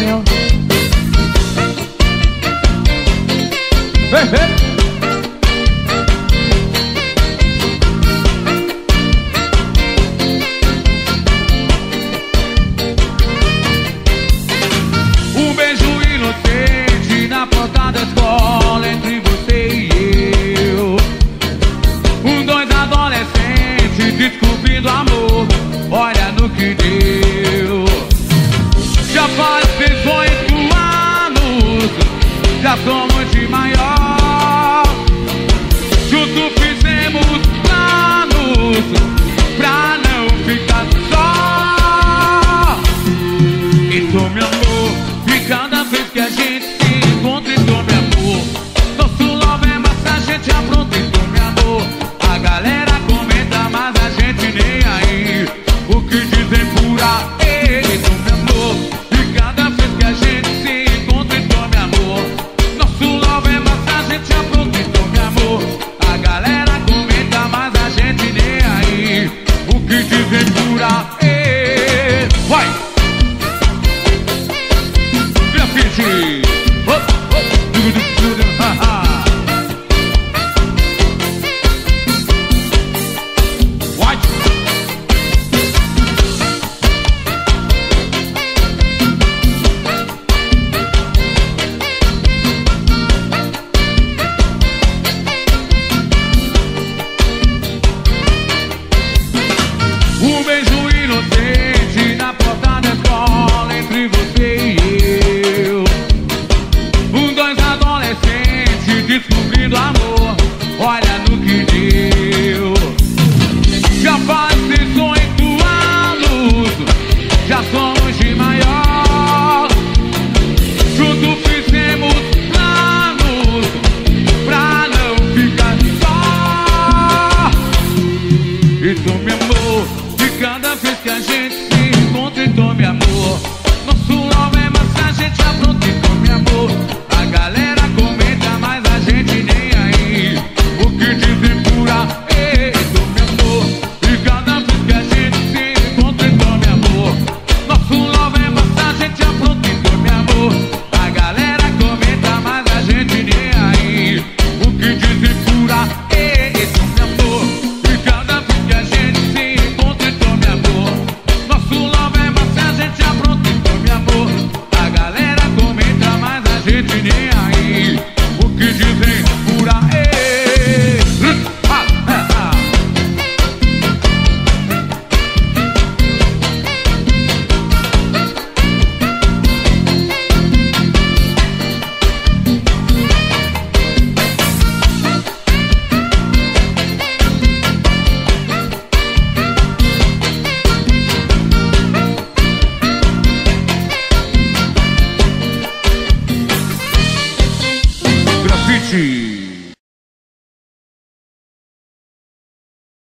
meu. Um beijo inocente na porta da escola entre você e eu. Dois adolescentes descobrindo amor, olha no que deu. Já faz 18 anos, já somos de maior. Juntos fizemos planos pra não ficar só. E tu, meu amor, e cada vez que a gente se encontra, e tu, meu amor, nosso love é massa, a gente apronta, e tu, meu amor. A galera comenta, mas a gente nem aí. O que dizem por aí, e tu, meu amor, e cada vez que a gente se encontra, e tu, meu amor, nosso love é massa, a gente apronta, e tu, meu amor. A galera comenta, mas a gente nem aí. O que dizem por aí. Vai! Grafite!